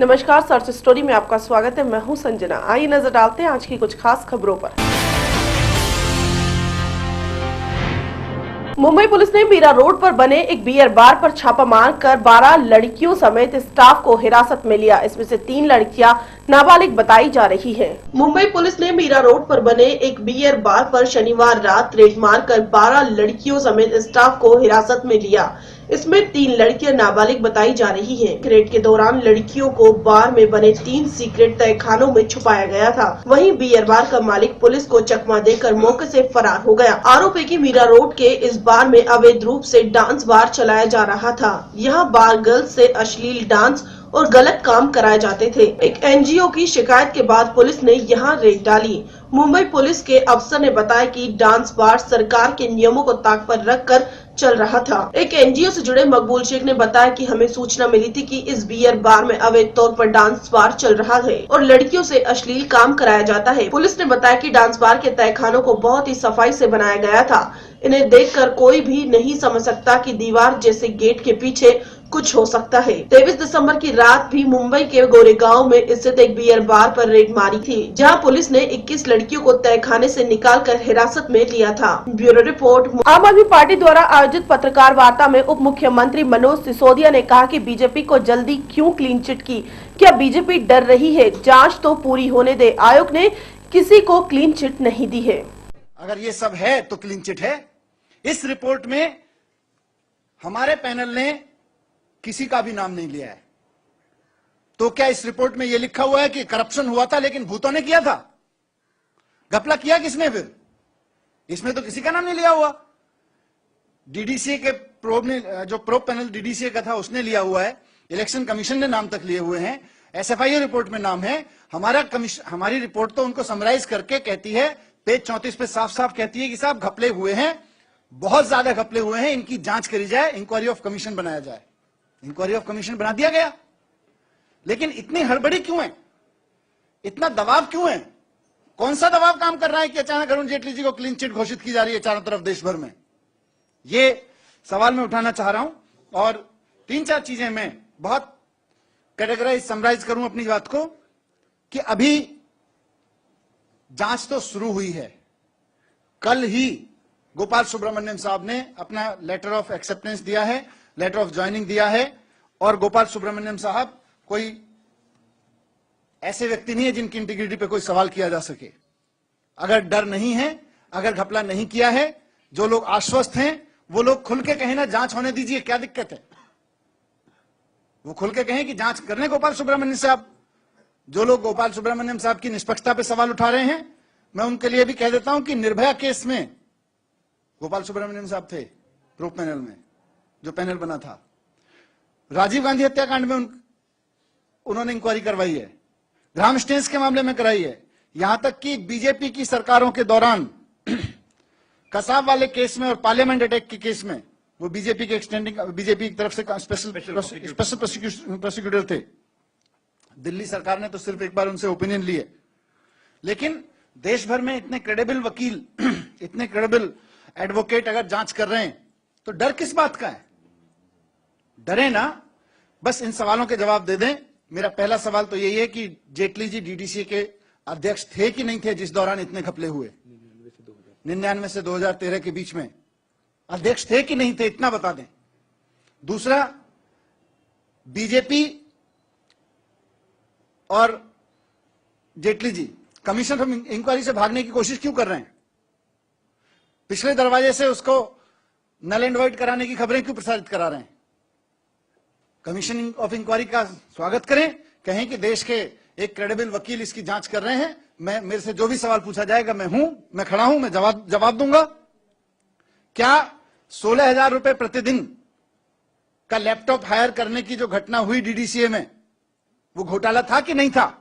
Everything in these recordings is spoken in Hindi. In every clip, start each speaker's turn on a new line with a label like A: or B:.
A: नमस्कार, सर्च स्टोरी में आपका स्वागत है। मैं हूं संजना। आइए नजर डालते हैं आज की कुछ खास खबरों पर। मुंबई पुलिस ने मीरा रोड पर बने एक बियर बार पर छापा मारकर 12 लड़कियों समेत स्टाफ को हिरासत में लिया। इसमें से 3 लड़कियां नाबालिग बताई जा रही हैं। मुंबई पुलिस ने मीरा रोड पर बने एक बियर बार पर शनिवार रात रेड मारकर 12 लड़कियों समेत स्टाफ को हिरासत में लिया। इसमें 3 लड़कियां नाबालिग बताई जा रही हैं। रेड के दौरान लड़कियों को बार में बने 3 सीक्रेट तहखानों में छुपाया गया था। वहीं बियर बार का मालिक पुलिस को चकमा देकर मौके से फरार हो गया। आरोप है कि मीरा रोड के इस बार में अवैध रूप से डांस बार चलाया जा रहा था। यहाँ बार गर्ल्स से अश्लील डांस और गलत काम कराए जाते थे। एक एनजीओ की शिकायत के बाद पुलिस ने यहाँ रेड डाली। मुंबई पुलिस के अफसर ने बताया कि डांस बार सरकार के नियमों को ताक पर रखकर चल रहा था। एक एनजीओ से जुड़े मकबूल शेख ने बताया कि हमें सूचना मिली थी कि इस बियर बार में अवैध तौर पर डांस बार चल रहा है और लड़कियों से अश्लील काम कराया जाता है। पुलिस ने बताया कि डांस बार के तहखानों को बहुत ही सफाई से बनाया गया था। इन्हें देखकर कोई भी नहीं समझ सकता कि दीवार जैसे गेट के पीछे कुछ हो सकता है। 23 दिसंबर की रात भी मुंबई के गोरेगांव में स्थित एक बियर बार पर रेड मारी थी, जहां पुलिस ने 21 लड़कियों को तहखाने से निकालकर हिरासत में लिया था। Bureau report. आम आदमी पार्टी द्वारा आयोजित पत्रकार वार्ता में उप मुख्यमंत्री मनोज सिसोदिया ने कहा कि बीजेपी को जल्दी क्यों क्लीन चिट की? क्या बीजेपी डर रही है? जाँच तो पूरी होने दे। आयोग ने किसी को क्लीन चिट नहीं दी है।
B: अगर ये सब है तो क्लीन चिट है। इस रिपोर्ट में हमारे पैनल ने किसी का भी नाम नहीं लिया है। तो क्या इस रिपोर्ट में यह लिखा हुआ है कि करप्शन हुआ था लेकिन भूतों ने किया था? घपला किया किसने फिर? इसमें तो किसी का नाम नहीं लिया हुआ। डीडीसीए के प्रोब ने, जो प्रोब पैनल डीडीसीए का था, उसने लिया हुआ है। इलेक्शन कमीशन ने नाम तक लिए हुए हैं। एसएफआई रिपोर्ट में नाम है। हमारी रिपोर्ट तो उनको समराइज करके कहती है, पेज 34 पे साफ साफ कहती है कि साहब घपले हुए हैं, बहुत ज्यादा घपले हुए हैं, इनकी जांच करी जाए, इंक्वायरी ऑफ कमीशन बनाया जाए। इंक्वायरी ऑफ कमीशन बना दिया गया। लेकिन इतनी हड़बड़ी क्यों है? इतना दबाव क्यों है? कौन सा दबाव काम कर रहा है कि अचानक अरुण जेटली जी को क्लीन चिट घोषित की जा रही है चारों तरफ देश भर में? ये सवाल मैं उठाना चाह रहा हूं। और 3-4 चीजें मैं बहुत कैटेगराइज समराइज करूं अपनी बात को कि अभी जांच तो शुरू हुई है। कल ही गोपाल सुब्रमण्यम साहब ने अपना लेटर ऑफ एक्सेप्टेंस दिया है, लेटर ऑफ ज्वाइनिंग दिया है। और गोपाल सुब्रमण्यम साहब कोई ऐसे व्यक्ति नहीं है जिनकी इंटीग्रिटी पे कोई सवाल किया जा सके। अगर डर नहीं है, अगर घपला नहीं किया है, जो लोग आश्वस्त हैं वो लोग खुल के कहें ना, जांच होने दीजिए, क्या दिक्कत है? वो खुल के कहें कि जांच करने गोपाल सुब्रमण्यम साहब। जो लोग गोपाल सुब्रमण्यम साहब की निष्पक्षता पे सवाल उठा रहे हैं, मैं उनके लिए भी कह देता हूं कि निर्भया केस में गोपाल सुब्रमण्यम साहब थे प्रो पैनल में, जो पैनल बना था। राजीव गांधी हत्याकांड में उन्होंने इंक्वायरी करवाई है। ग्राम स्टेन्स के मामले में कराई है। यहां तक कि बीजेपी की सरकारों के दौरान कसाब वाले केस में और पार्लियामेंट अटैक के केस में वो बीजेपी के बीजेपी की तरफ से स्पेशल प्रोसिक्यूटर थे। दिल्ली सरकार ने तो सिर्फ एक बार उनसे ओपिनियन लिए। लेकिन देश भर में इतने क्रेडिबल वकील, इतने क्रेडिबल एडवोकेट अगर जांच कर रहे हैं तो डर किस बात का है? डरे ना, बस इन सवालों के जवाब दे दें। मेरा पहला सवाल तो यही है कि जेटली जी डीडीसी के अध्यक्ष थे कि नहीं थे जिस दौरान इतने घपले हुए? 99 से 2013 के बीच में अध्यक्ष थे कि नहीं थे? इतना बता दें। दूसरा, बीजेपी और Jaitley ji commission of inquiry से भागने की कोशिश क्यों कर रहे हैं? पिछले दरवाजे से उसको नल एंड वॉइड कराने की खबरें क्यों प्रसारित करा रहे हैं? कमीशन ऑफ इंक्वायरी का स्वागत करें, कहें कि देश के एक क्रेडिबल वकील इसकी जांच कर रहे हैं, मेरे से जो भी सवाल पूछा जाएगा मैं खड़ा हूं, मैं जवाब दूंगा। क्या 16,000 रुपए प्रतिदिन का लैपटॉप हायर करने की जो घटना हुई डीडीसीए में, वो घोटाला था कि नहीं था?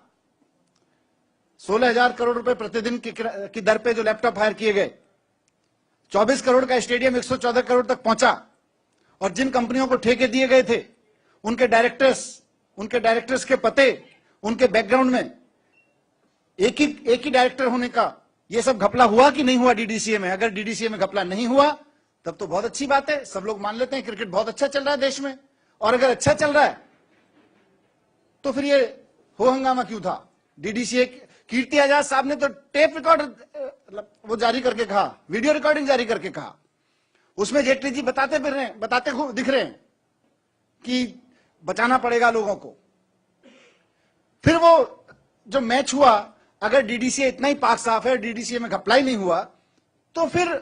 B: 16,000 करोड़ रुपए प्रतिदिन की दर पे जो लैपटॉप हायर किए गए, 24 करोड़ का स्टेडियम 114 करोड़ तक पहुंचा। और जिन कंपनियों को ठेके दिए गए थे, उनके डायरेक्टर्स के पते, उनके बैकग्राउंड में एक ही डायरेक्टर होने का ये सब घपला हुआ कि नहीं हुआ डीडीसीए में? अगर डीडीसीए में घपला नहीं हुआ तब तो बहुत अच्छी बात है, सब लोग मान लेते हैं क्रिकेट बहुत अच्छा चल रहा है देश में। और अगर अच्छा चल रहा है तो फिर ये हो हंगामा क्यों था? डीडीसीए कीर्ति आजाद साहब ने तो टेप रिकॉर्ड वो जारी करके कहा, वीडियो रिकॉर्डिंग जारी करके कहा, उसमें जेटली जी बताते दिख रहे हैं कि बचाना पड़ेगा लोगों को। फिर वो जो मैच हुआ, अगर डीडीसीए इतना ही पाक साफ है, डीडीसीए में घपला ही नहीं हुआ, तो फिर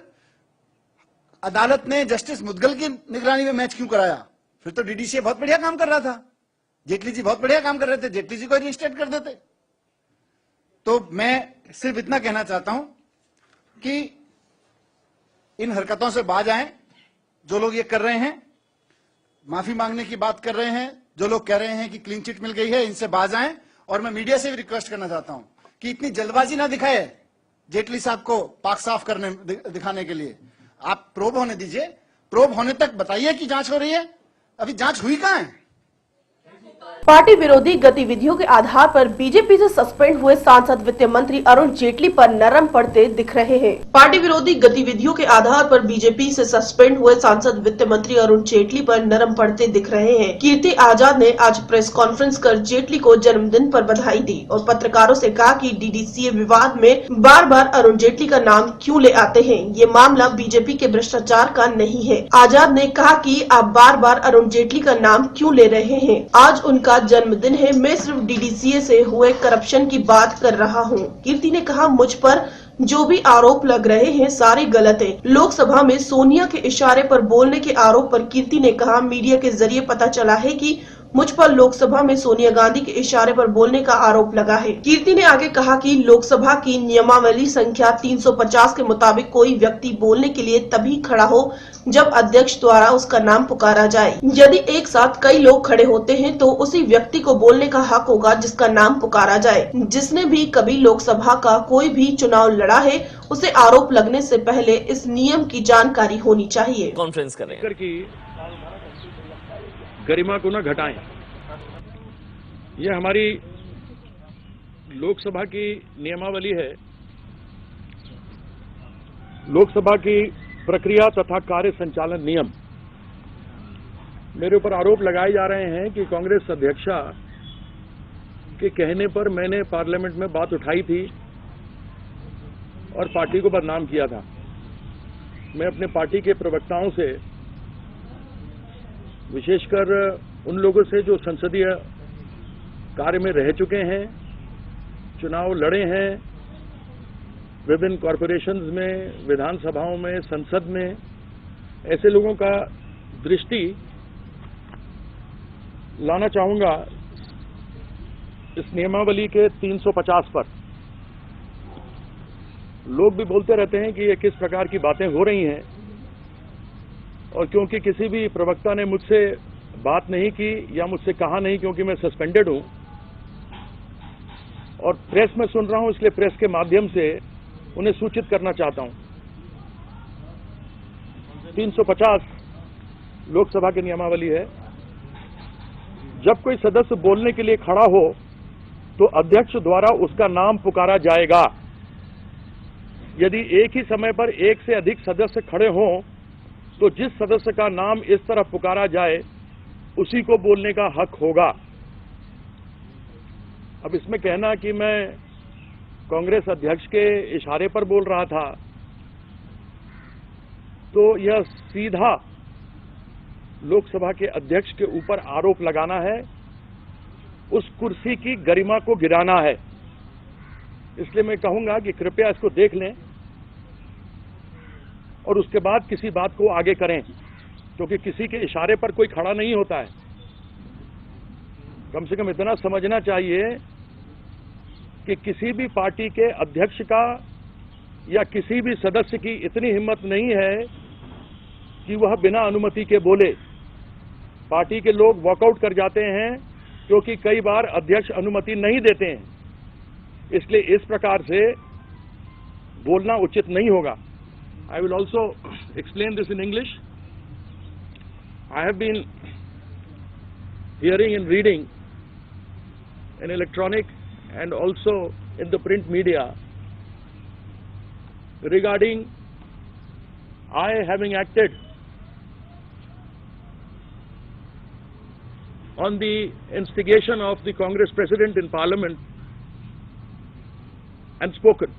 B: अदालत ने जस्टिस मुदगल की निगरानी में मैच क्यों कराया? फिर तो डीडीसीए बहुत बढ़िया काम कर रहा था, जेटली जी बहुत बढ़िया काम कर रहे थे, जेटली जी को रिस्टेट कर देते। तो मैं सिर्फ इतना कहना चाहता हूं कि इन हरकतों से बाज आएं। जो लोग ये कर रहे हैं, माफी मांगने की बात कर रहे हैं, जो लोग कह रहे हैं कि क्लीन चिट मिल गई है, इनसे बाज आएं। और मैं मीडिया से भी रिक्वेस्ट करना चाहता हूं कि इतनी जल्दबाजी ना दिखाए जेटली साहब को पाक साफ करने दिखाने के लिए। आप प्रोब होने दीजिए, प्रोब होने तक बताइए कि जांच हो रही है। अभी जांच हुई कहां है?
A: पार्टी विरोधी गतिविधियों के आधार पर बीजेपी से सस्पेंड हुए सांसद वित्त मंत्री अरुण जेटली पर नरम पड़ते दिख रहे हैं। पार्टी विरोधी गतिविधियों के आधार पर बीजेपी से सस्पेंड हुए सांसद वित्त मंत्री अरुण जेटली पर नरम पड़ते दिख रहे हैं। कीर्ति आजाद ने आज प्रेस कॉन्फ्रेंस कर जेटली को जन्मदिन पर बधाई दी और पत्रकारों से कहा कि डीडीसीए विवाद में बार बार अरुण जेटली का नाम क्यों ले आते हैं? ये मामला बीजेपी के भ्रष्टाचार का नहीं है। आजाद ने कहा कि आप बार बार अरुण जेटली का नाम क्यों ले रहे हैं? आज उनका जन्मदिन है, मैं सिर्फ डीडीसीए से हुए करप्शन की बात कर रहा हूं। कीर्ति ने कहा, मुझ पर जो भी आरोप लग रहे हैं सारे गलत है। लोकसभा में सोनिया के इशारे पर बोलने के आरोप पर कीर्ति ने कहा, मीडिया के जरिए पता चला है कि मुझ पर लोकसभा में सोनिया गांधी के इशारे पर बोलने का आरोप लगा है। कीर्ति ने आगे कहा कि लोकसभा की नियमावली संख्या 350 के मुताबिक कोई व्यक्ति बोलने के लिए तभी खड़ा हो जब अध्यक्ष द्वारा उसका नाम पुकारा जाए। यदि एक साथ कई लोग खड़े होते हैं तो उसी व्यक्ति को बोलने का हक होगा जिसका नाम पुकारा जाए। जिसने भी कभी लोकसभा का कोई भी चुनाव लड़ा है उसे आरोप लगने से पहले इस नियम की जानकारी होनी चाहिए।
C: कॉन्फ्रेंस कर रहे हैं
D: की गरिमा को न घटाएं। यह हमारी लोकसभा की नियमावली है। लोकसभा की प्रक्रिया तथा कार्य संचालन नियम। मेरे ऊपर आरोप लगाए जा रहे हैं कि कांग्रेस अध्यक्षा के कहने पर मैंने पार्लियामेंट में बात उठाई थी और पार्टी को बदनाम किया था। मैं अपने पार्टी के प्रवक्ताओं से, विशेषकर उन लोगों से जो संसदीय कार्य में रह चुके हैं, चुनाव लड़े हैं, विभिन्न कॉरपोरेशंस में, विधानसभाओं में, संसद में, ऐसे लोगों का दृष्टि लाना चाहूंगा इस नियमावली के 350 पर। लोग भी बोलते रहते हैं कि ये किस प्रकार की बातें हो रही हैं, और क्योंकि किसी भी प्रवक्ता ने मुझसे बात नहीं की या मुझसे कहा नहीं, क्योंकि मैं सस्पेंडेड हूं और प्रेस में सुन रहा हूं, इसलिए प्रेस के माध्यम से उन्हें सूचित करना चाहता हूं। 350 लोकसभा की नियमावली है। जब कोई सदस्य बोलने के लिए खड़ा हो तो अध्यक्ष द्वारा उसका नाम पुकारा जाएगा। यदि एक ही समय पर एक से अधिक सदस्य खड़े हों तो जिस सदस्य का नाम इस तरह पुकारा जाए उसी को बोलने का हक होगा। अब इसमें कहना कि मैं कांग्रेस अध्यक्ष के इशारे पर बोल रहा था, तो यह सीधा लोकसभा के अध्यक्ष के ऊपर आरोप लगाना है, उस कुर्सी की गरिमा को गिराना है। इसलिए मैं कहूंगा कि कृपया इसको देख लें और उसके बाद किसी बात को आगे करें, क्योंकि किसी के इशारे पर कोई खड़ा नहीं होता है। कम से कम इतना समझना चाहिए कि किसी भी पार्टी के अध्यक्ष का या किसी भी सदस्य की इतनी हिम्मत नहीं है कि वह बिना अनुमति के बोले। पार्टी के लोग वॉकआउट कर जाते हैं क्योंकि कई बार अध्यक्ष अनुमति नहीं देते हैं। इसलिए इस प्रकार से बोलना उचित नहीं होगा। I will also explain this in English. I have been hearing and reading in electronic and also in the print media regarding I having acted on the instigation of the Congress President in Parliament and spoken.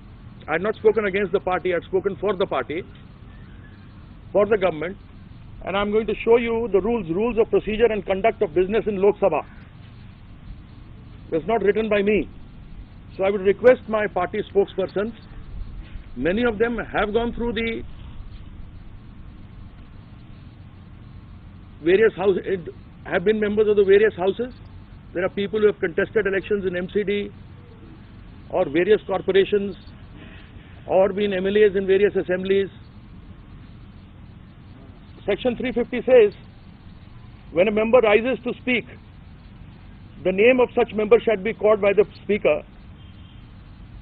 D: I had not spoken against the party, I had spoken for the party, for the government, and I'm going to show you the rules of procedure and conduct of business in Lok Sabha. It's not written by me. So I would request my party spokespersons, many of them have gone through the various houses, have been members of the various houses. There are people who have contested elections in MCD or various corporations or been MLAs in various assemblies. Section 350 says, when a member rises to speak, the name of such member shall be called by the speaker.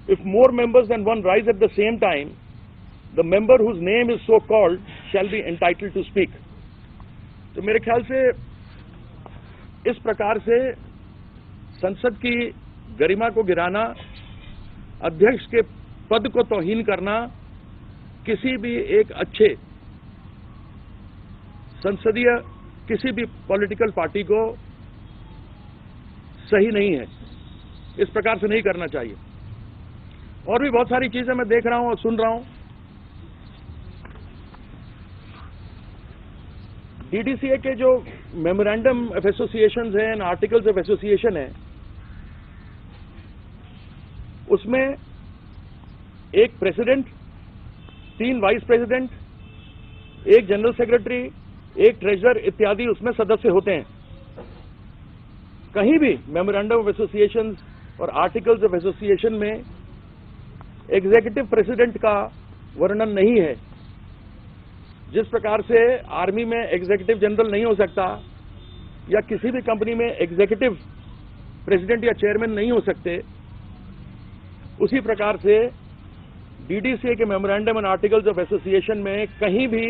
D: If more members than one rise at the same time, the member whose name is so called shall be entitled to speak. तो मेरे ख्याल से इस प्रकार से संसद की गरिमा को गिराना, अध्यक्ष के पद को तौहीन करना किसी भी एक अच्छे संसदीय किसी भी पॉलिटिकल पार्टी को सही नहीं है। इस प्रकार से नहीं करना चाहिए। और भी बहुत सारी चीजें मैं देख रहा हूं और सुन रहा हूं। डीडीसीए के जो मेमोरेंडम ऑफ एसोसिएशन है एंड आर्टिकल्स ऑफ एसोसिएशन है, उसमें एक प्रेसिडेंट, 3 वाइस प्रेसिडेंट, एक जनरल सेक्रेटरी, एक ट्रेजरर इत्यादि उसमें सदस्य होते हैं। कहीं भी मेमोरेंडम ऑफ एसोसिएशन और आर्टिकल्स ऑफ एसोसिएशन में एग्जीक्यूटिव प्रेसिडेंट का वर्णन नहीं है। जिस प्रकार से आर्मी में एग्जीक्यूटिव जनरल नहीं हो सकता या किसी भी कंपनी में एग्जीक्यूटिव प्रेसिडेंट या चेयरमैन नहीं हो सकते, उसी प्रकार से डीडीसीए के memorandum and articles of association में कहीं भी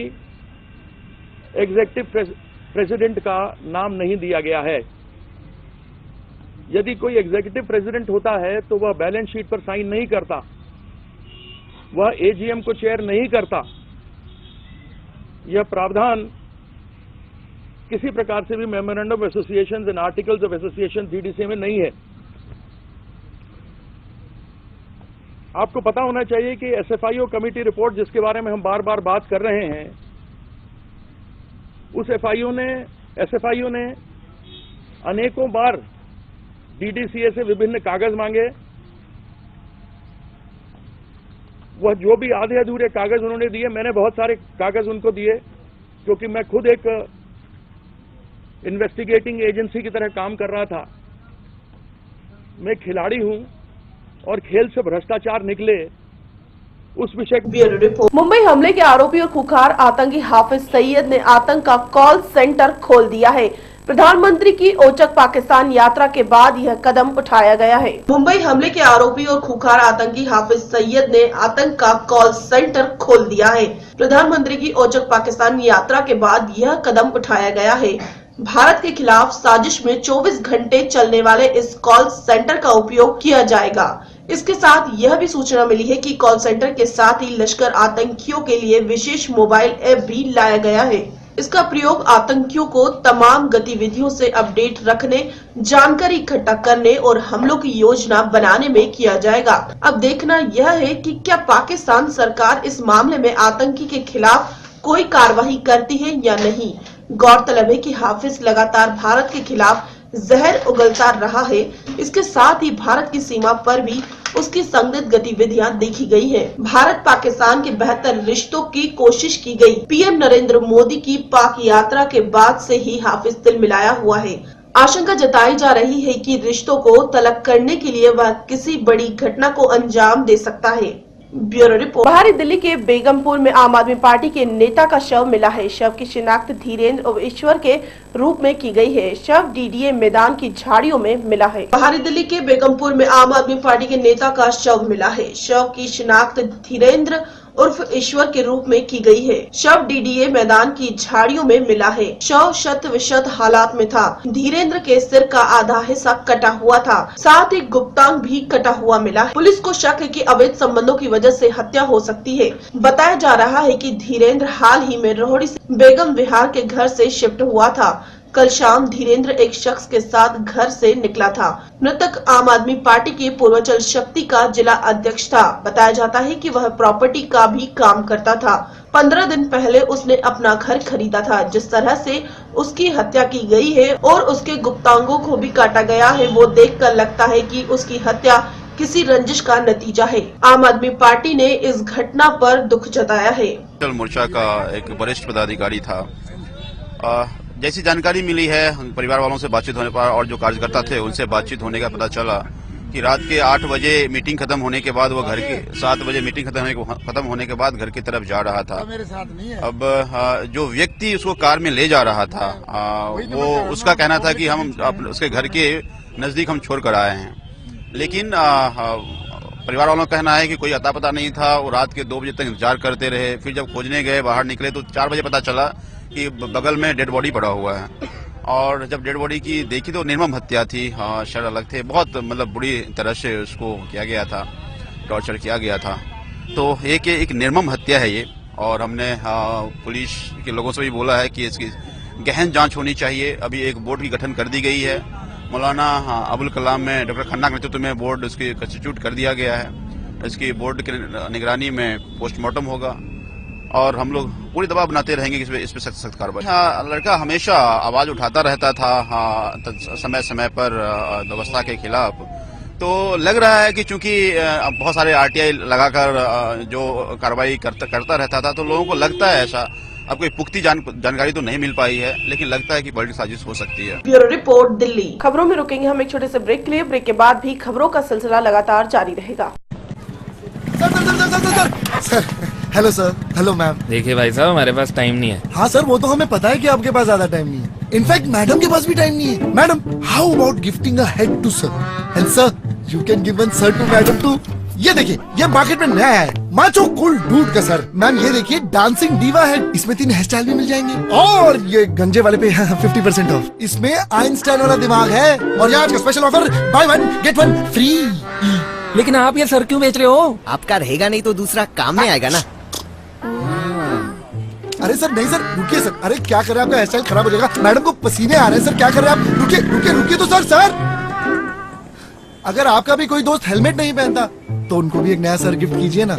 D: एग्जीक्यूटिव प्रेसिडेंट का नाम नहीं दिया गया है। यदि कोई एग्जीक्यूटिव प्रेसिडेंट होता है तो वह बैलेंस शीट पर साइन नहीं करता, वह एजीएम को चेयर नहीं करता। यह प्रावधान किसी प्रकार से भी memorandum of association and articles of association DDCA में नहीं है। आपको पता होना चाहिए कि एसएफआईओ कमेटी रिपोर्ट जिसके बारे में हम बार बार बात कर रहे हैं, उस एसएफआईओ ने अनेकों बार डीडीसीए से विभिन्न कागज मांगे। वह जो भी आधे अधूरे कागज उन्होंने दिए, मैंने बहुत सारे कागज उनको दिए, क्योंकि मैं खुद एक इन्वेस्टिगेटिंग एजेंसी की तरह काम कर रहा था। मैं खिलाड़ी हूं और खेल से भ्रष्टाचार निकले उस विषय।
A: Bureau report. मुंबई हमले के आरोपी और खुखार आतंकी हाफिज सईद ने आतंक का कॉल सेंटर खोल दिया है। प्रधानमंत्री की औचक पाकिस्तान यात्रा के बाद यह कदम उठाया गया है। मुंबई हमले के आरोपी और खुखार आतंकी हाफिज सईद ने आतंक का कॉल सेंटर खोल दिया है। प्रधानमंत्री की औचक पाकिस्तान यात्रा के बाद यह कदम उठाया गया है। भारत के खिलाफ साजिश में 24 घंटे चलने वाले इस कॉल सेंटर का उपयोग किया जाएगा। इसके साथ यह भी सूचना मिली है कि कॉल सेंटर के साथ ही लश्कर आतंकियों के लिए विशेष मोबाइल ऐप भी लाया गया है। इसका प्रयोग आतंकियों को तमाम गतिविधियों से अपडेट रखने, जानकारी इकट्ठा करने और हमलों की योजना बनाने में किया जाएगा। अब देखना यह है कि क्या पाकिस्तान सरकार इस मामले में आतंकी के खिलाफ कोई कार्रवाई करती है या नहीं। गौरतलब है कि हाफिज लगातार भारत के खिलाफ जहर उगलता रहा है। इसके साथ ही भारत की सीमा पर भी उसकी संदिग्ध गतिविधियां देखी गई है। भारत पाकिस्तान के बेहतर रिश्तों की कोशिश की गई। पीएम नरेंद्र मोदी की पाक यात्रा के बाद से ही हाफिज दिल मिलाया हुआ है। आशंका जताई जा रही है कि रिश्तों को तलब करने के लिए वह किसी बड़ी घटना को अंजाम दे सकता है। Bureau report. बाहरी दिल्ली के बेगमपुर में आम आदमी पार्टी के नेता का शव मिला है। शव की शिनाख्त धीरेन्द्र और ईश्वर के रूप में की गई है। शव डीडीए मैदान की झाड़ियों में मिला है। बाहरी दिल्ली के बेगमपुर में आम आदमी पार्टी के नेता का शव मिला है। शव की शिनाख्त धीरेन्द्र उर्फ ईश्वर के रूप में की गई है। शव डीडीए मैदान की झाड़ियों में मिला है। शव शत विशत हालात में था। धीरेन्द्र के सिर का आधा हिस्सा कटा हुआ था, साथ ही गुप्तांग भी कटा हुआ मिला है। पुलिस को शक है कि अवैध संबंधों की वजह से हत्या हो सकती है। बताया जा रहा है कि धीरेन्द्र हाल ही में रोहड़ी से बेगम विहार के घर से शिफ्ट हुआ था। कल शाम धीरेन्द्र एक शख्स के साथ घर से निकला था। मृतक आम आदमी पार्टी के पूर्वांचल शक्ति का जिला अध्यक्ष था। बताया जाता है कि वह प्रॉपर्टी का भी काम करता था। 15 दिन पहले उसने अपना घर खरीदा था। जिस तरह से उसकी हत्या की गई है और उसके गुप्तांगों को भी काटा गया है, वो देखकर लगता है कि उसकी हत्या किसी रंजिश का नतीजा है। आम आदमी पार्टी ने इस घटना पर दुख जताया है।
C: मोर्चा का एक वरिष्ठ पदाधिकारी था। जैसी जानकारी मिली है परिवार वालों से बातचीत होने पर और जो कार्यकर्ता थे उनसे बातचीत होने का पता चला कि रात के 8 बजे मीटिंग खत्म होने के बाद वो घर के 7 बजे मीटिंग खत्म होने के बाद घर की तरफ जा रहा था।
B: मेरे साथ नहीं है।
C: अब जो व्यक्ति उसको कार में ले जा रहा था वो उसका कहना था कि हम उसके घर के नजदीक हम छोड़ कर आए हैं, लेकिन परिवार वालों का कहना है कि कोई अता पता नहीं था। वो रात के 2 बजे तक इंतजार करते रहे। फिर जब खोजने गए, बाहर निकले तो 4 बजे पता चला कि बगल में डेड बॉडी पड़ा हुआ है। और जब डेड बॉडी की देखी तो निर्मम हत्या थी। शर अलग थे, बहुत मतलब बुरी तरह से उसको किया गया था, टॉर्चर किया गया था। तो एक निर्मम हत्या है ये। और हमने पुलिस के लोगों से भी बोला है कि इसकी गहन जांच होनी चाहिए। अभी एक बोर्ड की गठन कर दी गई है। मौलाना अबुल कलाम में डॉक्टर खन्ना के नेतृत्व में बोर्ड उसकी कंस्टिट्यूट कर दिया गया है। इसकी बोर्ड की निगरानी में पोस्टमार्टम होगा और हम लोग पूरी दबाव बनाते रहेंगे कि इस पे सख्त कार्रवाई। लड़का हमेशा आवाज उठाता रहता था समय समय पर व्यवस्था के खिलाफ। तो लग रहा है कि चूंकि बहुत सारे आरटीआई लगाकर जो कार्रवाई करता रहता था तो लोगों को लगता है ऐसा। अब कोई पुख्ती जानकारी तो नहीं मिल पाई है, लेकिन लगता है कि बड़ी साजिश हो सकती है।
A: Bureau report, Delhi. खबरों में रुकेंगे हम एक छोटे से ब्रेक के लिए। ब्रेक के बाद भी खबरों का सिलसिला लगातार जारी रहेगा।
E: Sir, hello sir, hello ma'am.
F: देखिए भाई साहब, हमारे पास टाइम नहीं है।
E: हाँ सर, वो तो हमें पता है कि आपके पास ज्यादा टाइम नहीं है। इनफैक्ट मैडम के पास भी टाइम नहीं है। Madam, how about gifting a hat to sir and sir you can give one sir to madam too. ये देखिए, ये मार्केट में नया है, माचो कूल डूड का सर। मैम ये देखिए, डांसिंग डीवा है। इसमें 3 हेयर स्टाइल भी मिल जाएंगे और ये गंजे वाले पे 50% ऑफ। इसमें आइंस्टाइन वाला दिमाग है और ये आज का special offer, buy 1 get 1 free.
F: लेकिन आप ये सर क्यों बेच रहे हो?
G: आपका रहेगा नहीं तो दूसरा काम में आएगा ना।
E: अरे सर नहीं सर, रुकिए सर। अरे क्या कर रहे हैं, आपका हेयर स्टाइल खराब हो जाएगा। मैडम को पसीने आ रहे हैं सर, क्या कर रहे हैं आप? रुकिए रुकिए रुकिए तो सर। अगर आपका भी कोई दोस्त हेलमेट नहीं पहनता तो उनको भी एक नया सर गिफ्ट कीजिए ना।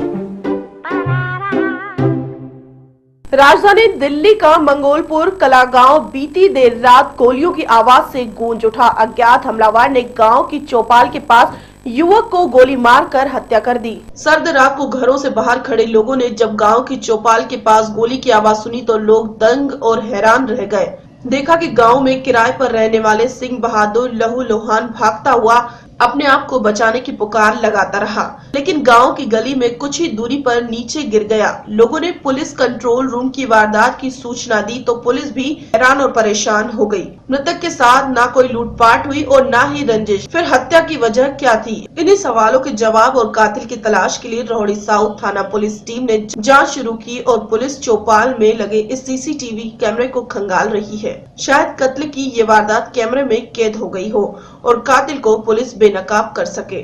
A: राजधानी दिल्ली का मंगोलपुर कला गांव बीती देर रात गोलियों की आवाज से गूंज उठा। अज्ञात हमलावर ने गांव की चौपाल के पास युवक को गोली मारकर हत्या कर दी। सर्द रात को घरों से बाहर खड़े लोगों ने जब गांव की चौपाल के पास गोली की आवाज सुनी तो लोग दंग और हैरान रह गए। देखा कि गांव में किराए पर रहने वाले सिंह बहादुर लहूलुहान भागता हुआ अपने आप को बचाने की पुकार लगाता रहा, लेकिन गांव की गली में कुछ ही दूरी पर नीचे गिर गया। लोगों ने पुलिस कंट्रोल रूम की वारदात की सूचना दी तो पुलिस भी हैरान और परेशान हो गई। मृतक के साथ ना कोई लूटपाट हुई और ना ही रंजिश। फिर हत्या की वजह क्या थी? इन्हीं सवालों के जवाब और कातिल की तलाश के लिए रोहिणी साउथ थाना पुलिस टीम ने जाँच शुरू की और पुलिस चौपाल में लगे इस CCTV कैमरे को खंगाल रही है। शायद कत्ल की ये वारदात कैमरे में कैद हो गई हो और कातिल को पुलिस बेनकाब कर सके।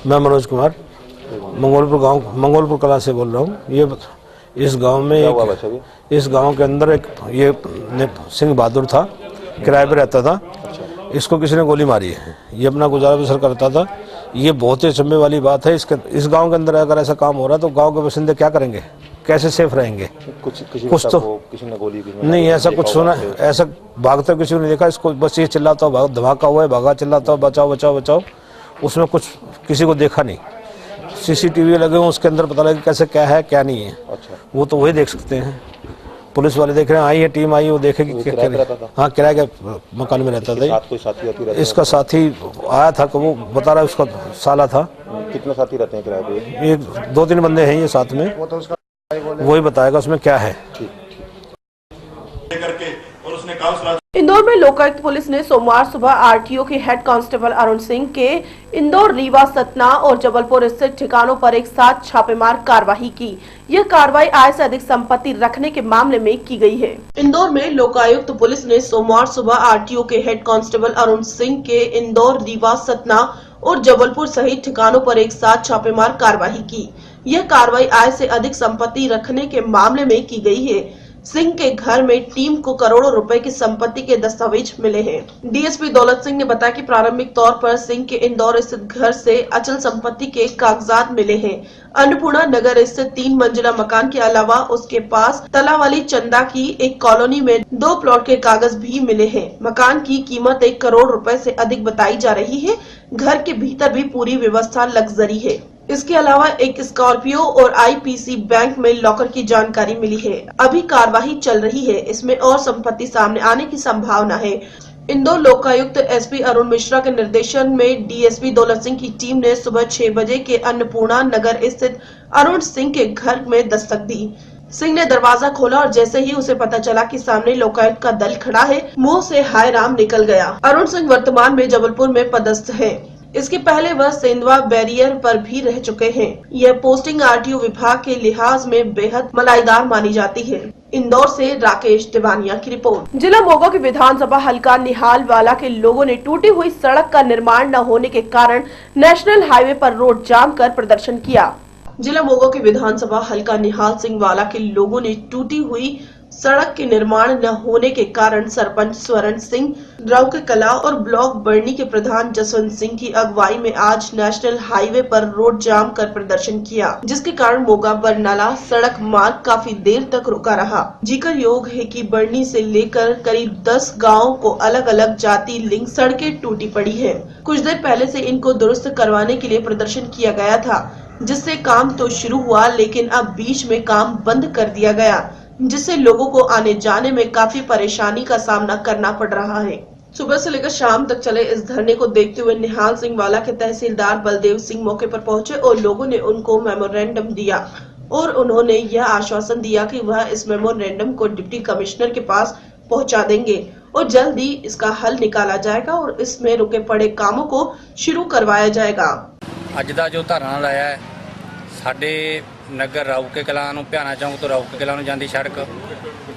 H: मैं मनोज कुमार मंगोलपुर कला से बोल रहा हूँ। ये इस गांव में इस गांव के अंदर एक ये सिंह बहादुर था, किराए पे रहता था। इसको किसी ने गोली मारी है। ये अपना गुजारा बसर करता था। ये बहुत ही अचंभे वाली बात है। इस गांव के अंदर अगर ऐसा काम हो रहा है तो गांव के बासिंदे क्या करेंगे, कैसे सेफ रहेंगे? कुछ तो किसी ने गोली नहीं, ऐसा कुछ सुना, ऐसा भागता किसी ने नहीं देखा। इसको बस ये चिल्लाता हुआ धमाका हुआ है, भागा चिल्लाता हुआ बचाओ बचाओ बचाओ। उसमें कुछ किसी को देखा नहीं। CCTV लगे हुए, उसके अंदर पता लगे कैसे क्या है क्या नहीं है। अच्छा, वो तो वही देख सकते हैं। पुलिस वाले देख रहे हैं, आई है टीम आई, वो देखेगी क्या। हाँ, किराए के मकान में रहता था। इसका साथी आया था, वो बता रहा है उसका साला था। कितने साथी रहते हैं किराए पे? ये 2-3 बंदे हैं ये साथ में, वही बताएगा उसमें क्या है।
A: इंदौर में लोकायुक्त पुलिस ने सोमवार सुबह RTO के हेड कांस्टेबल अरुण सिंह के इंदौर, रीवा, सतना और जबलपुर स्थित ठिकानों पर एक साथ छापेमार कार्रवाई की। यह कार्रवाई आय से अधिक संपत्ति रखने के मामले में की गई है। इंदौर में लोकायुक्त पुलिस ने सोमवार सुबह RTO के हेड कांस्टेबल अरुण सिंह के इंदौर, रीवा, सतना और जबलपुर सहित ठिकानों पर एक साथ छापेमार कार्रवाई की। यह कार्रवाई आय से अधिक संपत्ति रखने के मामले में की गई है। सिंह के घर में टीम को करोड़ों रुपए की संपत्ति के दस्तावेज मिले हैं। डीएसपी दौलत सिंह ने बताया कि प्रारंभिक तौर पर सिंह के इंदौर स्थित घर से अचल संपत्ति के कागजात मिले हैं। अन्नपूर्णा नगर स्थित 3 मंजिला मकान के अलावा उसके पास तलावाली चंदा की एक कॉलोनी में 2 प्लॉट के कागज भी मिले हैं। मकान की कीमत 1 करोड़ रुपए से अधिक बताई जा रही है। घर के भीतर भी पूरी व्यवस्था लग्जरी है। इसके अलावा एक स्कॉर्पियो और आईपीसी बैंक में लॉकर की जानकारी मिली है। अभी कार्यवाही चल रही है, इसमें और संपत्ति सामने आने की संभावना है। इंदौर लोकायुक्त एसपी अरुण मिश्रा के निर्देशन में डीएसपी दौलत सिंह की टीम ने सुबह 6 बजे के अन्नपूर्णा नगर स्थित अरुण सिंह के घर में दस्तक दी। सिंह ने दरवाजा खोला और जैसे ही उसे पता चला कि सामने लोकायुक्त का दल खड़ा है, मुंह से हाय राम निकल गया। अरुण सिंह वर्तमान में जबलपुर में पदस्थ है। इसके पहले वह सेंधवा बैरियर पर भी रह चुके हैं। यह पोस्टिंग आरटीओ विभाग के लिहाज में बेहद मलाईदार मानी जाती है। इंदौर से राकेश तिवानिया की रिपोर्ट। जिला मोगा के विधानसभा हल्का निहालवाला के लोगों ने टूटी हुई सड़क का निर्माण न होने के कारण नेशनल हाईवे पर रोड जाम कर प्रदर्शन किया। जिला मोगा के विधानसभा हल्का निहाल सिंह वाला के लोगों ने टूटी हुई सड़क के निर्माण न होने के कारण सरपंच स्वर्ण सिंह, राउके कला और ब्लॉक बरनी के प्रधान जसवंत सिंह की अगुवाई में आज नेशनल हाईवे पर रोड जाम कर प्रदर्शन किया, जिसके कारण मोगा बरनाला सड़क मार्ग काफी देर तक रुका रहा। जिक्र योग है कि बरनी से लेकर करीब 10 गाँव को अलग अलग जाति लिंक सड़कें टूटी पड़ी है। कुछ देर पहले से इनको दुरुस्त करवाने के लिए प्रदर्शन किया गया था, जिससे काम तो शुरू हुआ, लेकिन अब बीच में काम बंद कर दिया गया, जिससे लोगों को आने जाने में काफी परेशानी का सामना करना पड़ रहा है। सुबह से लेकर शाम तक चले इस धरने को देखते हुए निहाल सिंह वाला के तहसीलदार बलदेव सिंह मौके पर पहुंचे और लोगों ने उनको मेमोरेंडम दिया और उन्होंने यह आश्वासन दिया कि वह इस मेमोरेंडम को डिप्टी कमिश्नर के पास पहुंचा देंगे और जल्द ही इसका हल निकाला जाएगा और इसमें रुके पड़े कामों को शुरू करवाया जाएगा।
I: ਅੱਜ ਦਾ ਜੋ ਧਰਨਾ ਲਾਇਆ ਹੈ, ਸਾਡੇ ਨਗਰ ਰਾਊਕੇ ਕਲਾਂ ਨੂੰ ਭਿਆਣਾ ਚੌਂਕ ਤੋਂ ਰਾਊਕੇ ਕਲਾਂ ਨੂੰ ਜਾਂਦੀ ਸੜਕ,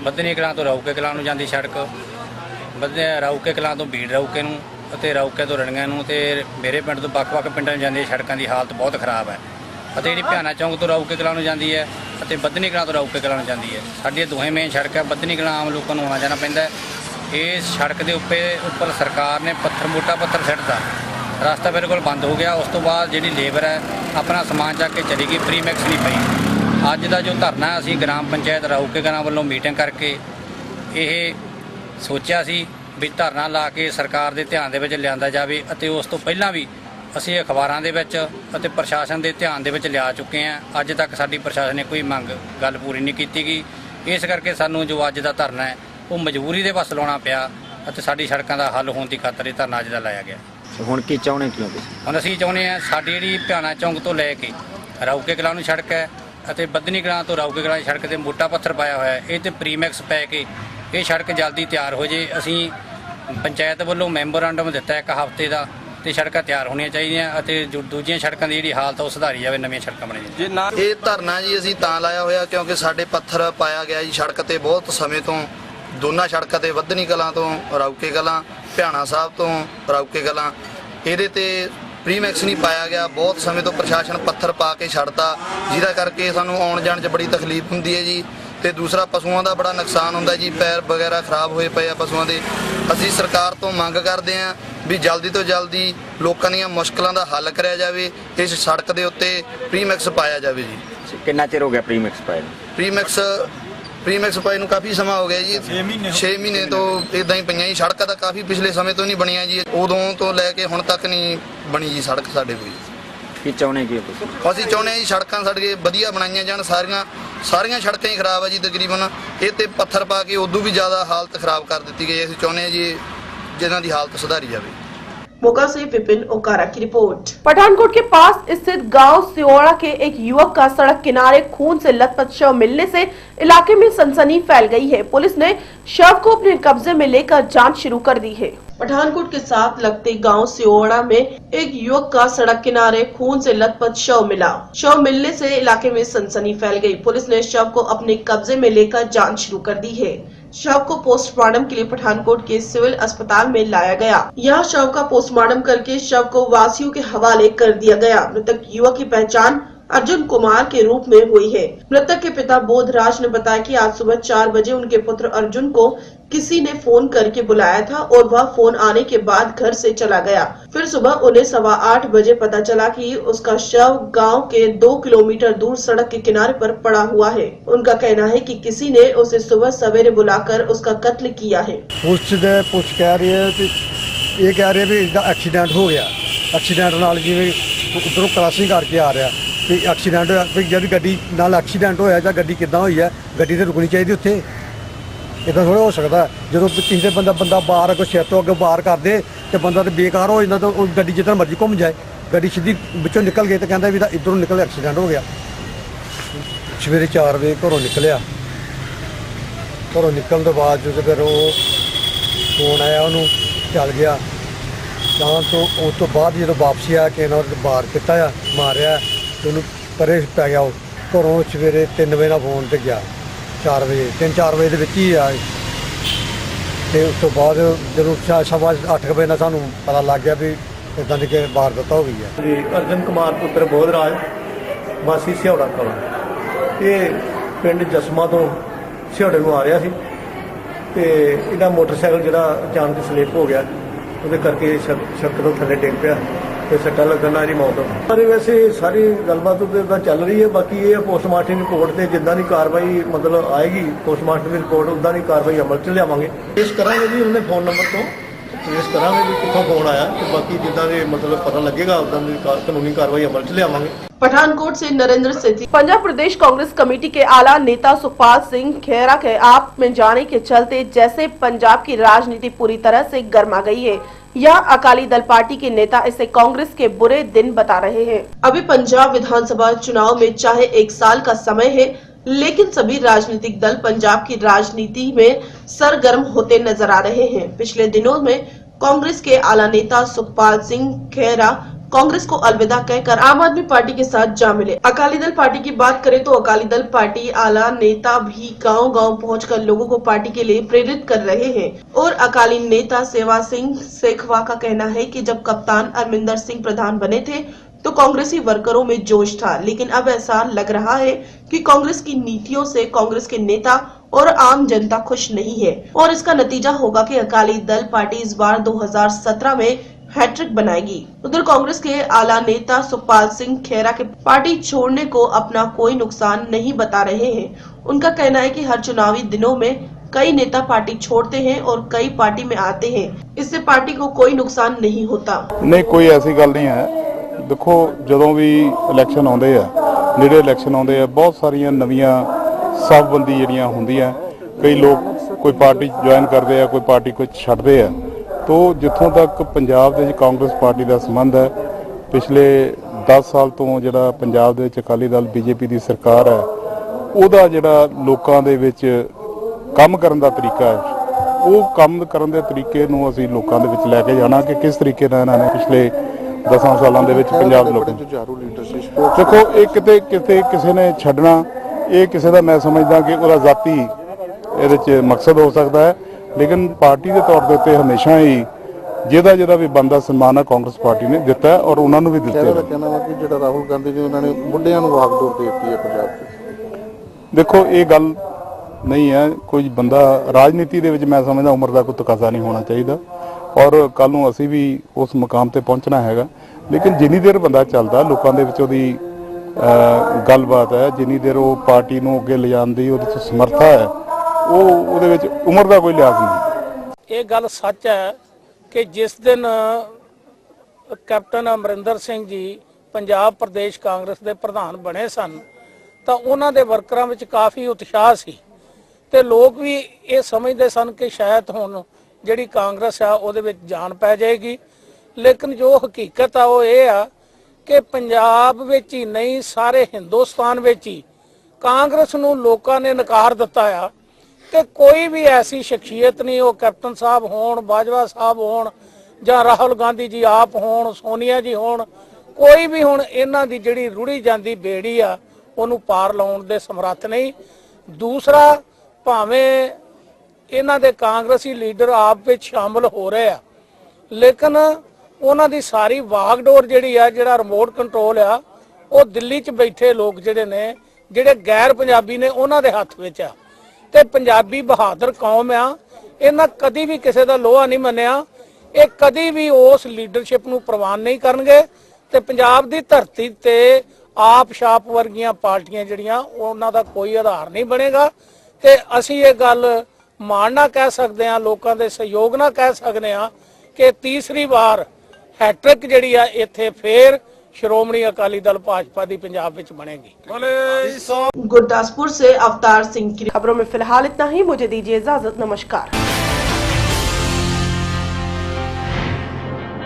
I: ਬੱਧਨੀ ਕਲਾਂ ਤੋਂ ਰਾਊਕੇ ਕਲਾਂ ਨੂੰ ਜਾਂਦੀ ਸੜਕ, ਰਾਊਕੇ ਕਲਾਂ ਤੋਂ ਬੀੜ ਰਾਊਕੇ ਨੂੰ ਅਤੇ ਰਾਊਕੇ ਤੋਂ ਰਣੀਆਂ ਨੂੰ ਤੇ ਮੇਰੇ ਪਿੰਡ ਤੋਂ ਵੱਖ-ਵੱਖ ਪਿੰਡਾਂ ਨੂੰ ਜਾਂਦੀਆਂ ਸੜਕਾਂ ਦੀ ਹਾਲਤ ਬਹੁਤ ਖਰਾਬ ਹੈ ਅਤੇ ਜਿਹੜੀ ਭਿਆਣਾ ਚੌਂਕ ਤੋਂ ਰਾਊਕੇ ਕਲਾਂ ਨੂੰ ਜਾਂਦੀ ਹੈ ਅਤੇ ਬੱਧਨੀ ਕਲਾਂ ਤੋਂ ਰਾਊਕੇ ਕਲਾਂ ਨੂੰ ਜਾਂਦੀ ਹੈ। ਸਾਡੀਆਂ ਦੋਹੇ ਮੇਨ ਸੜਕਾਂ ਬੱਧਨੀ ਕਲਾਂ ਆਮ ਲੋਕਾਂ ਨੂੰ ਆਉਣਾ ਜਾਣਾ ਪੈਂਦਾ ਹੈ। ਇਸ ਸੜਕ ਦੇ ਉੱਪਰ ਸਰਕਾਰ ਨੇ ਮੋਟਾ ਪੱਥਰ ਸਿੱਟਦਾ, रास्ता बिल्कुल बंद हो गया। उस तो बाद जी लेबर है अपना समान चक के चली गई, प्रीमैक्स नहीं पई। अज का जो धरना असी ग्राम पंचायत राऊके कलां वालों मीटिंग करके ये सोचा सी भी धरना ला के सरकार के ध्यान दे विच लिआंदा जावे अते उस तो पहलां भी असी अखबारां दे विच अते प्रशासन के ध्यान दे विच लिया चुके हैं। अज तक साडी प्रशासन ने कोई मंग गल पूरी नहीं कीती गई। इस करके सानूं जो अज का धरना है वो मजबूरी दे वस लाउणा पिया अते साडी सड़कां दा हल होण दी खातर ये धरना अज दा लाया गया।
G: ਹੁਣ ਕੀ ਚਾਹੁੰਦੇ ਕਿਉਂ ਤੁਸੀਂ?
I: ਹੁਣ ਅਸੀਂ ਚਾਹੁੰਦੇ ਹਾਂ ਸਾਡੀ ਜਿਹੜੀ ਭਿਆਣਾ ਚੌਂਕ ਤੋਂ ਲੈ ਕੇ ਰਾਊਕੇ ਕਲਾਂ ਨੂੰ ਸੜਕ ਹੈ ਅਤੇ ਬੱਧਨੀ ਕਲਾਂ ਤੋਂ ਰਾਊਕੇ ਕਲਾਂ ਦੀ ਸੜਕ ਤੇ ਮੋਟਾ ਪੱਥਰ ਪਾਇਆ ਹੋਇਆ ਹੈ, ਇਹ ਤੇ ਪ੍ਰੀਮੈਕਸ ਪੈ ਕੇ ਇਹ ਸੜਕ ਜਲਦੀ ਤਿਆਰ ਹੋ ਜੇ। ਅਸੀਂ ਪੰਚਾਇਤ ਵੱਲੋਂ ਮੈਮੋਰੈਂਡਮ ਦਿੱਤਾ 1 ਹਫ਼ਤੇ ਦਾ ਤੇ ਸੜਕਾਂ ਤਿਆਰ ਹੋਣੀਆਂ ਚਾਹੀਦੀਆਂ ਅਤੇ ਜੋ ਦੂਜੀਆਂ ਸੜਕਾਂ ਦੀ ਜਿਹੜੀ ਹਾਲਤ ਉਹ ਸੁਧਾਰੀ ਜਾਵੇ, ਨਵੀਆਂ ਸੜਕਾਂ ਬਣੀਆਂ।
J: ਇਹ ਧਰਨਾ ਜੀ ਅਸੀਂ ਤਾਂ ਲਾਇਆ ਹੋਇਆ ਕਿਉਂਕਿ ਸਾਡੇ ਪੱਥਰ ਪਾਇਆ ਗਿਆ ਜੀ ਸੜਕ ਤੇ ਬਹੁਤ ਸਮੇਂ ਤੋਂ, ਦੋਨਾਂ ਸੜਕਾਂ ਤੇ ਬੱਧਨੀ ਕਲਾਂ ਤੋਂ ਰਾਊਕੇ ਕਲਾਂ, ਭਿਆਣਾ ਸਾਹਿਬ ਤੋਂ ਰਾਊਕੇ ਕਲਾਂ, ਇਹਦੇ ਤੇ ਪ੍ਰੀਮੈਕਸ ਨਹੀਂ ਪਾਇਆ ਗਿਆ। ਬਹੁਤ ਸਮੇਂ ਤੋਂ ਪ੍ਰਸ਼ਾਸਨ ਪੱਥਰ ਪਾ ਕੇ ਛੱਡਦਾ, ਜਿਹਦਾ ਕਰਕੇ ਸਾਨੂੰ ਆਉਣ ਜਾਣ 'ਚ ਬੜੀ ਤਕਲੀਫ ਹੁੰਦੀ ਹੈ ਜੀ। ਤੇ ਦੂਸਰਾ ਪਸ਼ੂਆਂ ਦਾ ਬੜਾ ਨੁਕਸਾਨ ਹੁੰਦਾ ਜੀ, ਪੈਰ ਵਗੈਰਾ ਖਰਾਬ ਹੋਏ ਪਏ ਆ ਪਸ਼ੂਆਂ ਦੇ। ਅਸੀਂ ਸਰਕਾਰ ਤੋਂ ਮੰਗ ਕਰਦੇ ਹਾਂ ਵੀ ਜਲਦੀ ਤੋਂ ਜਲਦੀ ਲੋਕਾਂ ਦੀਆਂ ਮੁਸ਼ਕਲਾਂ ਦਾ ਹੱਲ ਕਰਿਆ ਜਾਵੇ, ਇਸ ਸੜਕ ਦੇ ਉੱਤੇ ਪ੍ਰੀਮੈਕਸ ਪਾਇਆ ਜਾਵੇ ਜੀ।
G: ਕਿੰਨਾ ਚਿਰ ਹੋ ਗਿਆ ਪ੍ਰੀਮੈਕਸ ਪਾਏ ਨੂੰ?
J: ਪ੍ਰੀਮੈਕਸ ਪਾਏ ਨੂੰ ਕਾਫੀ ਸਮਾਂ ਹੋ ਗਿਆ ਜੀ, 6 ਮਹੀਨੇ ਤੋਂ ਇਦਾਂ ਹੀ ਪਈਆਂ ਜੀ। ਸੜਕਾਂ ਤਾਂ ਕਾਫੀ ਪਿਛਲੇ ਸਮੇਂ ਤੋਂ ਨਹੀਂ ਬਣੀਆਂ ਜੀ, ਉਦੋਂ ਤੋਂ ਲੈ ਕੇ ਹੁਣ ਤੱਕ ਨਹੀਂ ਬਣੀ ਜੀ ਸੜਕ ਸਾਡੇ ਕੋਈ।
G: ਕੀ ਚਾਹੁੰਦੇ ਕੀ ਤੁਸੀਂ?
J: ਅਸੀਂ ਚਾਹੁੰਦੇ ਹਾਂ ਜੀ ਸੜਕਾਂ ਸਾਡੇ ਵਧੀਆ ਬਣਾਈਆਂ ਜਾਣ। ਸਾਰੀਆਂ ਸੜਕਾਂ ਹੀ ਖਰਾਬ ਆ ਜੀ ਤਕਰੀਬਨ। ਇਹ ਤੇ ਪੱਥਰ ਪਾ ਕੇ ਉਦੋਂ ਵੀ ਜ਼ਿਆਦਾ ਹਾਲਤ ਖਰਾਬ ਕਰ ਦਿੱਤੀ ਗਈ। ਅਸੀਂ ਚਾਹੁੰਦੇ ਹਾਂ ਜੀ ਜਿਨ੍ਹਾਂ ਦੀ ਹਾਲਤ ਸੁਧਾਰੀ जावे।
A: मोगा से विपिन ओकारा की रिपोर्ट। पठानकोट के पास स्थित गांव सियोड़ा के एक युवक का सड़क किनारे खून से लथपथ शव मिलने से इलाके में सनसनी फैल गई है। पुलिस ने शव को अपने कब्जे में लेकर जांच शुरू कर दी है। पठानकोट के साथ लगते गांव सियोड़ा में एक युवक का सड़क किनारे खून से लथपथ शव मिला। शव मिलने से इलाके में सनसनी फैल गई। पुलिस ने शव को अपने कब्जे में लेकर जांच शुरू कर दी है। शव को पोस्टमार्टम के लिए पठानकोट के सिविल अस्पताल में लाया गया। यहाँ शव का पोस्टमार्टम करके शव को वासियों के हवाले कर दिया गया। मृतक युवक की पहचान अर्जुन कुमार के रूप में हुई है। मृतक के पिता बोधराज ने बताया कि आज सुबह 4 बजे उनके पुत्र अर्जुन को किसी ने फोन करके बुलाया था और वह फोन आने के बाद घर से चला गया। फिर सुबह उन्हें 8:15 बजे पता चला कि उसका शव गांव के 2 किलोमीटर दूर सड़क के किनारे पर पड़ा हुआ है। उनका कहना है कि किसी ने उसे सुबह सवेरे बुलाकर उसका कत्ल किया है।
E: पुलिस कह रही है कि ये कह रहे भी एक्सीडेंट हो गया, एक्सीडेंट नाल जिवें उधरों क्रॉसिंग करके आ रहा कि एक्सीडेंट होया, जब गड्डी नाल एक्सीडेंट होया जां गड्डी किद्दां होई है, गड्डी ते रुकनी चाहिए उत्थे। इदां थोड़ा हो सकता है जो किसी बंदा बाहर अगर सिर तो अगे बाहर कर दे तो बंदा तो बेकार हो जाता, तो गड्डी जिधर मर्जी घूम जाए, गड्डी सीधी बिचों निकल गई तो कहता भी इधरों निकल एक्सीडेंट हो गया। सवेरे 4 बजे घरों निकलिया, घरों निकलने तो बाद जो फिर वो फोन आया उन्होंने चल गया। तो उस तो बाद जो वापसी आया कि बाहर किया मारिया तो उन्होंने परे पै गया। घरों सवेरे 3 बजे का फोन पर गया, 4 बजे 3-4 बजे के ही आए। तो उस तो बाद जो 8 बजे सानू पता लग गया भी इदा की वारदात हो गई है।
K: अर्जुन कुमार पुत्र बोधराज वासी सिहौड़ा कला, ये पिंड जसमा तो सिहौड़े को आ रहा सी ते इहदा मोटरसाइकिल जिहड़ा अचानक स्लिप हो गया, ਉਹਦੇ ਕਰਕੇ ਸੜਕ ਤੋਂ ਥੱਲੇ ਡਿੱਗ ਪਿਆ ਤੇ ਸੱਟਾਂ ਲੱਗਣ ਨਾਲ ਇਹਦੀ ਮੌਤ ਹੋ ਗਈ। ਪਰ ਵੈਸੇ ਸਾਰੀ ਗੱਲਬਾਤ ਤਾਂ ਚੱਲ ਰਹੀ ਹੈ, ਬਾਕੀ ਇਹ ਪੋਸਟਮਾਰਟਮ ਰਿਪੋਰਟ ਤੇ ਜਿੱਦਾਂ ਦੀ ਕਾਰਵਾਈ ਮਤਲਬ ਆਏਗੀ ਪੋਸਟਮਾਰਟਮ ਦੀ ਰਿਪੋਰਟ ਉਦਾਂ ਦੀ ਕਾਰਵਾਈ ਅਮਲ 'ਚ ਲਿਆਵਾਂਗੇ। ਇਸ ਕਰਾਂਗੇ ਜੀ ਉਹਨੇ ਫੋਨ ਨੰਬਰ ਤੋਂ ਟ੍ਰੇਸ ਕਰਾਂਗੇ ਵੀ ਕਿੱਥੋਂ ਫੋਨ ਆਇਆ ਤੇ ਬਾਕੀ ਜਿੱਦਾਂ ਦੇ ਮਤਲਬ ਪਤਾ ਲੱਗੇਗਾ ਉਦਾਂ ਦੀ ਕਾਨੂੰਨੀ ਕਾਰਵਾਈ ਅਮਲ 'ਚ ਲਿਆਵਾਂਗੇ।
A: पठानकोट से नरेंद्र सेठी। पंजाब प्रदेश कांग्रेस कमेटी के आला नेता सुखपाल सिंह खेरा के आप में जाने के चलते जैसे पंजाब की राजनीति पूरी तरह से गर्मा गई है, या अकाली दल पार्टी के नेता इसे कांग्रेस के बुरे दिन बता रहे हैं। अभी पंजाब विधानसभा चुनाव में चाहे 1 साल का समय है, लेकिन सभी राजनीतिक दल पंजाब की राजनीति में सरगर्म होते नजर आ रहे हैं। पिछले दिनों में कांग्रेस के आला नेता सुखपाल सिंह खेरा कांग्रेस को अलविदा कहकर आम आदमी पार्टी के साथ जा मिले। अकाली दल पार्टी की बात करें तो अकाली दल पार्टी आला नेता भी गांव-गांव पहुंचकर लोगों को पार्टी के लिए प्रेरित कर रहे हैं। और अकाली नेता सेवा सिंह शेखवा का कहना है कि जब कप्तान अरमिंदर सिंह प्रधान बने थे तो कांग्रेसी वर्करों में जोश था, लेकिन अब ऐसा लग रहा है कि कांग्रेस की नीतियों से कांग्रेस के नेता और आम जनता खुश नहीं है, और इसका नतीजा होगा कि अकाली दल पार्टी इस बार 2017 में हैट्रिक बनाएगी। उधर कांग्रेस के आला नेता सुखपाल सिंह खेरा के पार्टी छोड़ने को अपना कोई नुकसान नहीं बता रहे हैं। उनका कहना है कि हर चुनावी दिनों में कई नेता पार्टी छोड़ते हैं और कई पार्टी में आते हैं, इससे पार्टी को कोई नुकसान नहीं होता।
L: नहीं, कोई ऐसी गल नहीं है। देखो ਜਦੋਂ ਵੀ ਇਲੈਕਸ਼ਨ ਆਉਂਦੇ ਆ, ਜਿਹੜੇ ਇਲੈਕਸ਼ਨ ਆਉਂਦੇ ਆ, ਬਹੁਤ ਸਾਰੀਆਂ ਨਵੀਆਂ ਸਾਫਬੰਦੀ ਜਿਹੜੀਆਂ ਹੁੰਦੀਆਂ, ਕਈ ਲੋਕ ਕੋਈ ਪਾਰਟੀ ਜੁਆਇਨ ਕਰਦੇ ਆ, ਕੋਈ ਪਾਰਟੀ ਕੋਈ ਛੱਡਦੇ ਆ। तो जिथों तक पंजाब दे कांग्रेस पार्टी का संबंध है, पिछले 10 साल तो जिहड़ा पंजाब दे विच अकाली दल बीजेपी की सरकार है, उहदा जिहड़ा लोकां दे विच काम करन दा तरीका है, वो काम करन दे तरीके नूं असीं लोकां दे विच लैके जाना कि किस तरीके नाल इन्हां ने पिछले 10 सालों दे विच पंजाब दे लोकां देखो ये किते किते किसी ने छड्डना, ये किसी दा मैं समझदा कि उहदा जाती इहदे विच मकसद हो सकता है, लेकिन पार्टी के तौर पर हमेशा ही जिहदा भी बनदा सन्मान है कांग्रेस पार्टी ने दिता है और उन्होंने भी दिता है। जो राहुल गांधी जी उन्होंने बुढ़िया वागडोर दे दी है पंजाब। देखो ये गल नहीं है, कोई बंदा राजनीति दे विच मैं समझदा उम्र का कोई तकाजा नहीं होना चाहिए, और कल नूं असीं भी उस मुकाम ते पहुंचना हैगा। लेकिन जिन्नी देर बंदा चलदा लोकां दे विच उहदी गलबात है, जिन्नी देर वो पार्टी नूं अगे ले जाण दी उहदे च समर्था है, ਉਹਦੇ ਵਿੱਚ ਉਮਰ ਦਾ ਕੋਈ ਲਿਹਾਜ਼ ਨਹੀਂ।
M: ਇਹ ਗੱਲ ਸੱਚ ਹੈ ਕਿ ਜਿਸ ਦਿਨ ਕੈਪਟਨ ਅਮਰਿੰਦਰ ਸਿੰਘ ਜੀ ਪੰਜਾਬ ਪ੍ਰਦੇਸ਼ ਕਾਂਗਰਸ ਦੇ ਪ੍ਰਧਾਨ ਬਣੇ ਸਨ ਤਾਂ ਉਹਨਾਂ ਦੇ ਵਰਕਰਾਂ ਵਿੱਚ ਕਾਫੀ ਉਤਸ਼ਾਹ ਸੀ ਤੇ ਲੋਕ ਵੀ ਇਹ ਸਮਝਦੇ ਸਨ ਕਿ ਸ਼ਾਇਦ ਹੁਣ ਜਿਹੜੀ ਕਾਂਗਰਸ ਆ ਉਹਦੇ ਵਿੱਚ ਜਾਨ ਪੈ ਜਾਏਗੀ। ਲੇਕਿਨ ਜੋ ਹਕੀਕਤ ਆ ਉਹ ਇਹ ਆ ਕਿ ਪੰਜਾਬ ਵਿੱਚ ਹੀ ਨਹੀਂ ਸਾਰੇ ਹਿੰਦੁਸਤਾਨ ਵਿੱਚ ਹੀ ਕਾਂਗਰਸ ਨੂੰ ਲੋਕਾਂ ਨੇ ਨਕਾਰ ਦਿੱਤਾ ਆ कि कोई भी ऐसी शख्सियत नहीं, वो कैप्टन साहब होण, बाजवा साहब होण, जां राहुल गांधी जी आप होण, सोनिया जी होण, कोई भी हुण इन्हां दी जिहड़ी रुड़ी जांदी बेड़ी आ उहनूं पार लाउण दे समर्थ नहीं। दूसरा भावें इन्हां दे कांग्रेसी लीडर आप विच शामिल हो रहे आ, लेकिन उन्हां दी सारी वागडोर जिहड़ी आ, जिहड़ा रिमोट कंट्रोल आ, ਉਹ ਦਿੱਲੀ 'ਚ ਬੈਠੇ ਲੋਕ ਜਿਹੜੇ ਨੇ, ਜਿਹੜੇ ਗੈਰ ਪੰਜਾਬੀ ਨੇ, ਉਹਨਾਂ ਦੇ ਹੱਥ ਵਿੱਚ ਆ। ਤੇ ਪੰਜਾਬੀ ਬਹਾਦਰ ਕੌਮ ਆ, ਇਹਨਾਂ ਕਦੀ ਵੀ ਕਿਸੇ ਦਾ ਲੋਹਾ ਨਹੀਂ ਮੰਨਿਆ। ਇਹ ਕਦੀ ਵੀ ਉਸ ਲੀਡਰਸ਼ਿਪ ਨੂੰ ਪ੍ਰਵਾਨ ਨਹੀਂ ਕਰਨਗੇ ਤੇ ਪੰਜਾਬ ਦੀ ਧਰਤੀ ਤੇ ਆਪ ਛਾਪ ਵਰਗੀਆਂ ਪਾਰਟੀਆਂ ਜਿਹੜੀਆਂ, ਉਹਨਾਂ ਦਾ ਕੋਈ ਆਧਾਰ ਨਹੀਂ ਬਣੇਗਾ। ਤੇ ਅਸੀਂ ਇਹ ਗੱਲ ਮਾਣ ਨਾਲ ਕਹਿ ਸਕਦੇ ਹਾਂ, ਲੋਕਾਂ ਦੇ ਸਹਿਯੋਗ ਨਾਲ ਕਹਿ ਸਕਦੇ ਹਾਂ ਕਿ ਤੀਸਰੀ ਵਾਰ हैट्रिक ਜਿਹੜੀ ਆ ਇੱਥੇ ਫੇਰ श्रोमणी अकाली दल भाजपा दी पंजाब विच बनेगी।
A: गुरदासपुर से अवतार सिंह की खबरों में फिलहाल इतना ही। मुझे दीजिए इजाजत। नमस्कार।